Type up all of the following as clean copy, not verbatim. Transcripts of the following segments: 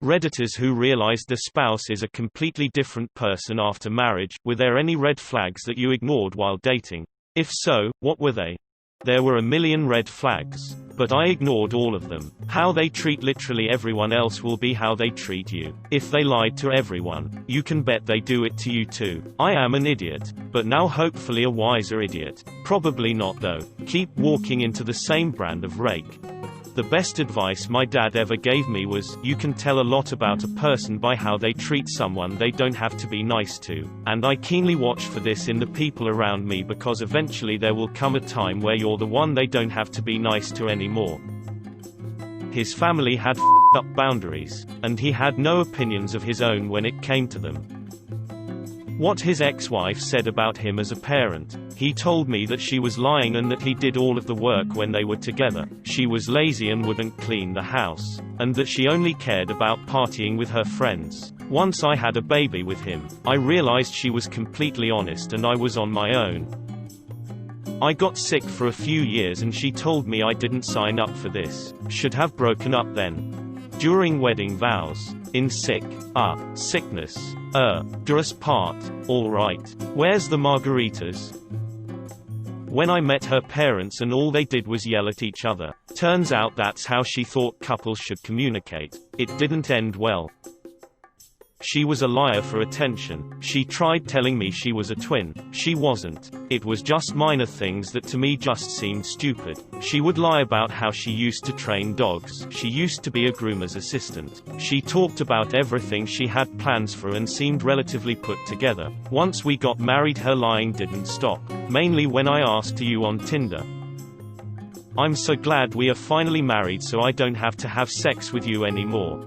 Redditors who realized their spouse is a completely different person after marriage. Were there any red flags that you ignored while dating? If so, what were they? There were a million red flags, but I ignored all of them. How they treat literally everyone else will be how they treat you. If they lied to everyone, you can bet they do it to you too. I am an idiot, but now hopefully a wiser idiot. Probably not though. Keep walking into the same brand of rake. The best advice my dad ever gave me was, you can tell a lot about a person by how they treat someone they don't have to be nice to. And I keenly watch for this in the people around me, because eventually there will come a time where you're the one they don't have to be nice to anymore. His family had f***ed up boundaries, and he had no opinions of his own when it came to them. What his ex-wife said about him as a parent. He told me that she was lying and that he did all of the work when they were together. She was lazy and wouldn't clean the house, and that she only cared about partying with her friends. Once I had a baby with him, I realized she was completely honest and I was on my own. I got sick for a few years and she told me I didn't sign up for this. Should have broken up then. During wedding vows. In sickness. Dress part. Alright. Where's the margaritas? When I met her parents and all they did was yell at each other. Turns out that's how she thought couples should communicate. It didn't end well. She was a liar for attention. She tried telling me she was a twin. She wasn't. It was just minor things that to me just seemed stupid. She would lie about how she used to train dogs. She used to be a groomer's assistant. She talked about everything she had plans for and seemed relatively put together. Once we got married, her lying didn't stop. Mainly when I asked, "Are you on Tinder?" "I'm so glad we are finally married so I don't have to have sex with you anymore."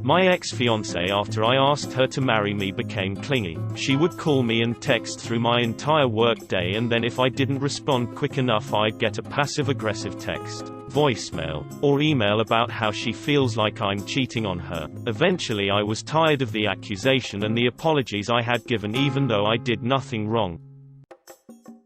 My ex-fiancée, after I asked her to marry me, became clingy. She would call me and text through my entire work day, and then if I didn't respond quick enough I'd get a passive-aggressive text, voicemail, or email about how she feels like I'm cheating on her. Eventually I was tired of the accusation and the apologies I had given, even though I did nothing wrong.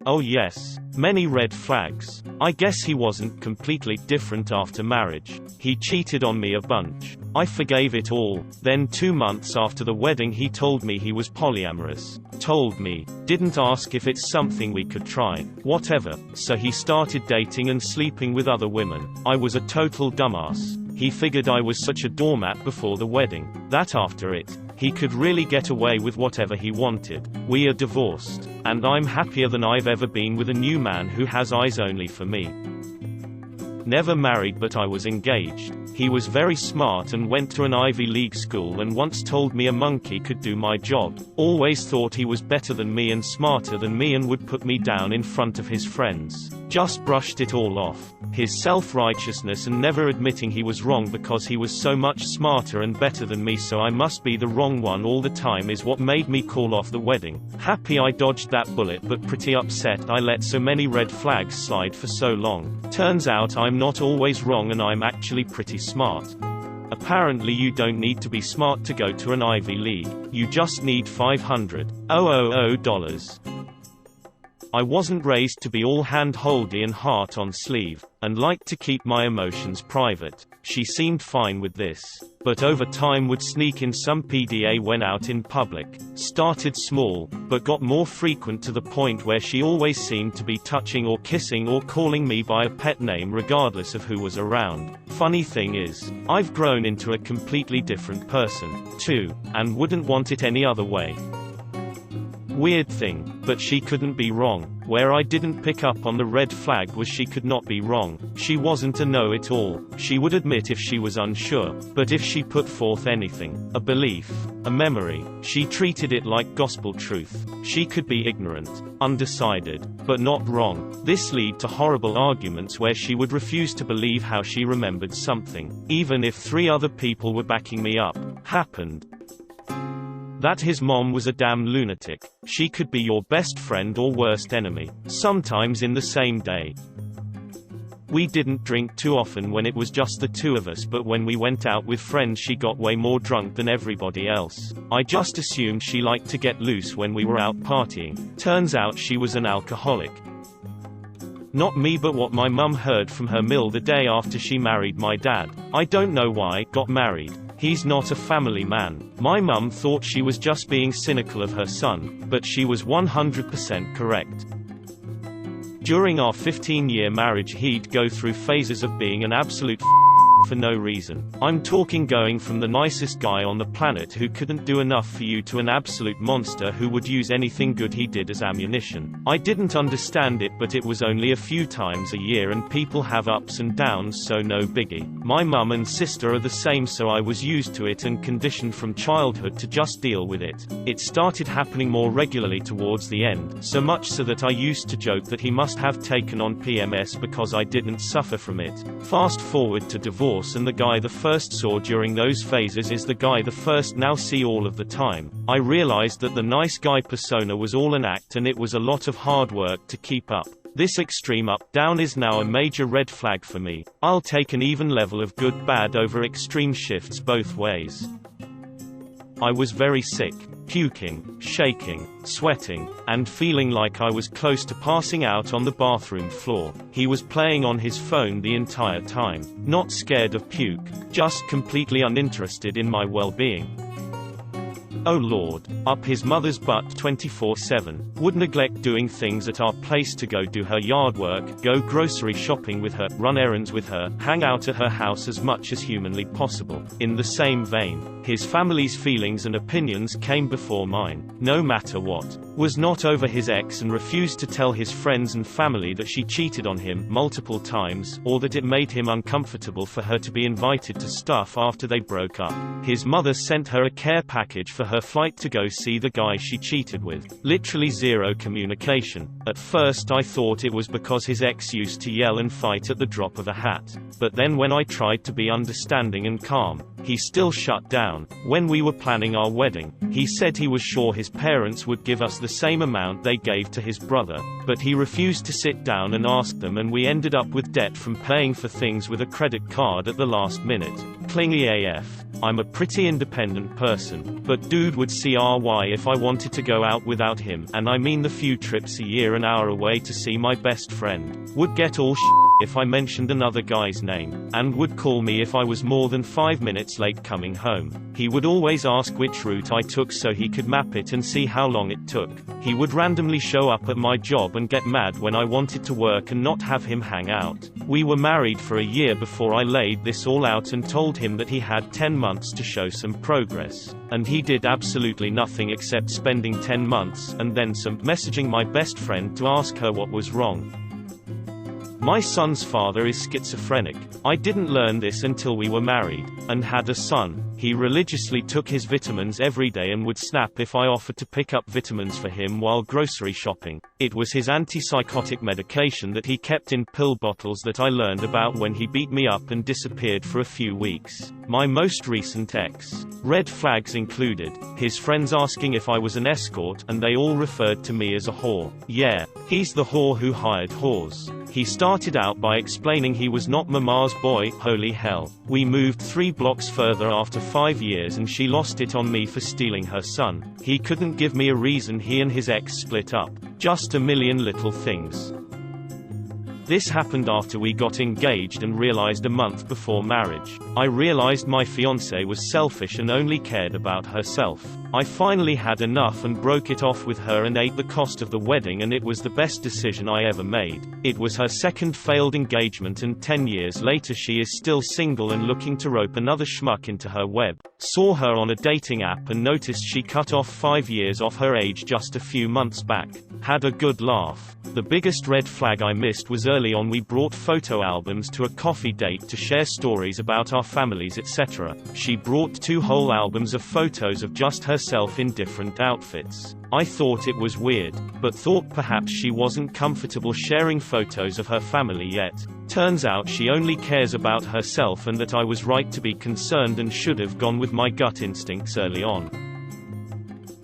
Oh yes, many red flags. I guess he wasn't completely different after marriage. He cheated on me a bunch. I forgave it all. Then 2 months after the wedding he told me he was polyamorous. Told me. Didn't ask if it's something we could try. Whatever. So he started dating and sleeping with other women. I was a total dumbass. He figured I was such a doormat before the wedding, that after it, he could really get away with whatever he wanted. We are divorced, and I'm happier than I've ever been with a new man who has eyes only for me. Never married, but I was engaged. He was very smart and went to an Ivy League school and once told me a monkey could do my job. Always thought he was better than me and smarter than me and would put me down in front of his friends. Just brushed it all off. His self-righteousness and never admitting he was wrong because he was so much smarter and better than me, so I must be the wrong one all the time, is what made me call off the wedding. Happy I dodged that bullet, but pretty upset I let so many red flags slide for so long. Turns out I'm not always wrong and I'm actually pretty smart. Apparently you don't need to be smart to go to an Ivy League. You just need $500,000. I wasn't raised to be all hand-holdy and heart on sleeve, and liked to keep my emotions private. She seemed fine with this, but over time would sneak in some PDA when out in public. Started small, but got more frequent to the point where she always seemed to be touching or kissing or calling me by a pet name regardless of who was around. Funny thing is, I've grown into a completely different person, too, and wouldn't want it any other way. Weird thing, but she couldn't be wrong. Where I didn't pick up on the red flag was she could not be wrong. She wasn't a know-it-all. She would admit if she was unsure, but if she put forth anything, a belief, a memory, she treated it like gospel truth. She could be ignorant, undecided, but not wrong. This led to horrible arguments where she would refuse to believe how she remembered something, even if 3 other people were backing me up. Happened. That his mom was a damn lunatic. She could be your best friend or worst enemy, sometimes in the same day. We didn't drink too often when it was just the 2 of us, but when we went out with friends she got way more drunk than everybody else. I just assumed she liked to get loose when we were out partying. Turns out she was an alcoholic. Not me, but what my mum heard from her mill the day after she married my dad. I don't know why. Got married. He's not a family man. My mum thought she was just being cynical of her son, but she was 100% correct. During our 15-year marriage he'd go through phases of being an absolute for no reason. I'm talking going from the nicest guy on the planet who couldn't do enough for you to an absolute monster who would use anything good he did as ammunition. I didn't understand it, but it was only a few times a year and people have ups and downs, so no biggie. My mum and sister are the same, so I was used to it and conditioned from childhood to just deal with it. It started happening more regularly towards the end, so much so that I used to joke that he must have taken on PMS because I didn't suffer from it. Fast forward to divorce, and the guy the first saw during those phases is the guy the first now see all of the time. I realized that the nice guy persona was all an act and it was a lot of hard work to keep up. This extreme up-down is now a major red flag for me. I'll take an even level of good-bad over extreme shifts both ways. I was very sick, puking, shaking, sweating, and feeling like I was close to passing out on the bathroom floor. He was playing on his phone the entire time, not scared of puke, just completely uninterested in my well-being. Oh Lord, up his mother's butt 24/7, would neglect doing things at our place to go do her yard work, go grocery shopping with her, run errands with her, hang out at her house as much as humanly possible. In the same vein, his family's feelings and opinions came before mine, no matter what. Was not over his ex and refused to tell his friends and family that she cheated on him multiple times, or that it made him uncomfortable for her to be invited to stuff after they broke up. His mother sent her a care package for her flight to go see the guy she cheated with. Literally zero communication. At first I thought it was because his ex used to yell and fight at the drop of a hat. But then when I tried to be understanding and calm, he still shut down. When we were planning our wedding, he said he was sure his parents would give us the same amount they gave to his brother, but he refused to sit down and ask them, and we ended up with debt from paying for things with a credit card at the last minute. Clingy AF. I'm a pretty independent person, but dude would see RY if I wanted to go out without him, and I mean the few trips a year an hour away to see my best friend. Would get all if I mentioned another guy's name, and would call me if I was more than 5 minutes late coming home. He would always ask which route I took so he could map it and see how long it took. He would randomly show up at my job and get mad when I wanted to work and not have him hang out. We were married for a year before I laid this all out and told him that he had 10 months to show some progress. And he did absolutely nothing except spending 10 months, and then some, messaging my best friend to ask her what was wrong. My son's father is schizophrenic. I didn't learn this until we were married, and had a son. He religiously took his vitamins every day and would snap if I offered to pick up vitamins for him while grocery shopping. It was his antipsychotic medication that he kept in pill bottles that I learned about when he beat me up and disappeared for a few weeks. My most recent ex. Red flags included his friends asking if I was an escort, and they all referred to me as a whore. Yeah, he's the whore who hired whores. He started out by explaining he was not Mama's boy. Holy hell. We moved 3 blocks further after 5 years and she lost it on me for stealing her son. He couldn't give me a reason he and his ex split up. Just a million little things. This happened after we got engaged and realized a month before marriage. I realized my fiancée was selfish and only cared about herself. I finally had enough and broke it off with her and ate the cost of the wedding, and it was the best decision I ever made. It was her second failed engagement, and 10 years later she is still single and looking to rope another schmuck into her web. Saw her on a dating app and noticed she cut off 5 years off her age just a few months back. Had a good laugh. The biggest red flag I missed was early on we brought photo albums to a coffee date to share stories about our families, etc. She brought 2 whole albums of photos of just herself in different outfits. I thought it was weird, but thought perhaps she wasn't comfortable sharing photos of her family yet. Turns out she only cares about herself, and that I was right to be concerned and should have gone with my gut instincts early on.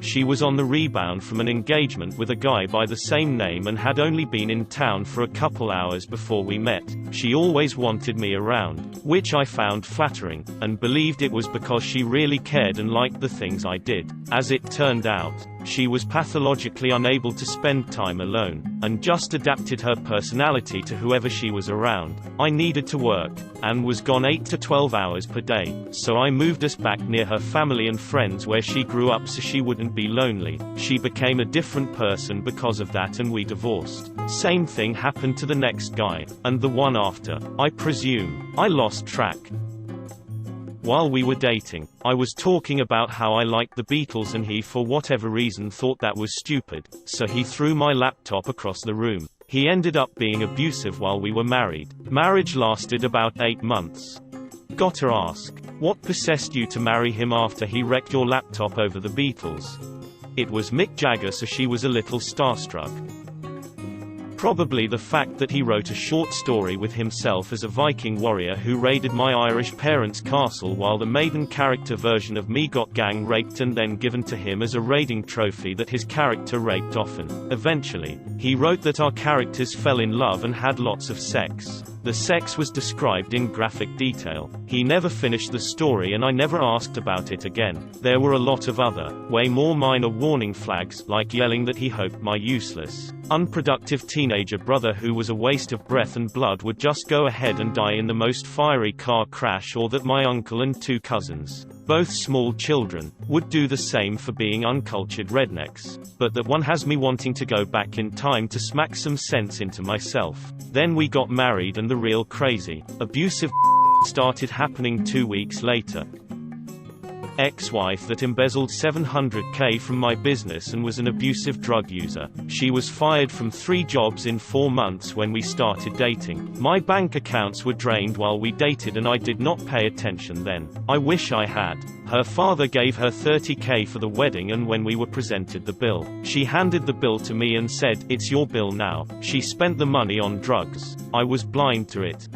She was on the rebound from an engagement with a guy by the same name and had only been in town for a couple hours before we met. She always wanted me around, which I found flattering, and believed it was because she really cared and liked the things I did. As it turned out, She was pathologically unable to spend time alone, and just adapted her personality to whoever she was around. I needed to work, and was gone 8 to 12 hours per day, so I moved us back near her family and friends where she grew up so she wouldn't be lonely. She became a different person because of that and we divorced. Same thing happened to the next guy, and the one after. I presume. I lost track. While we were dating, I was talking about how I liked the Beatles and he for whatever reason thought that was stupid, so he threw my laptop across the room. He ended up being abusive while we were married. Marriage lasted about 8 months. Gotta ask, what possessed you to marry him after he wrecked your laptop over the Beatles? It was Mick Jagger, so she was a little starstruck. Probably the fact that he wrote a short story with himself as a Viking warrior who raided my Irish parents' castle while the maiden character version of me got gang raped and then given to him as a raiding trophy that his character raped often. Eventually, he wrote that our characters fell in love and had lots of sex. The sex was described in graphic detail. He never finished the story and I never asked about it again. There were a lot of other, way more minor warning flags, like yelling that he hoped my useless, unproductive teenager brother who was a waste of breath and blood would just go ahead and die in the most fiery car crash, or that my uncle and 2 cousins, both small children, would do the same for being uncultured rednecks, but that one has me wanting to go back in time to smack some sense into myself. Then we got married and the real crazy, abusive started happening 2 weeks later. Ex-wife that embezzled $700K from my business and was an abusive drug user. She was fired from 3 jobs in 4 months when we started dating. My bank accounts were drained while we dated and I did not pay attention then. I wish I had. Her father gave her $30K for the wedding, and when we were presented the bill, she handed the bill to me and said, "It's your bill now." She spent the money on drugs. I was blind to it.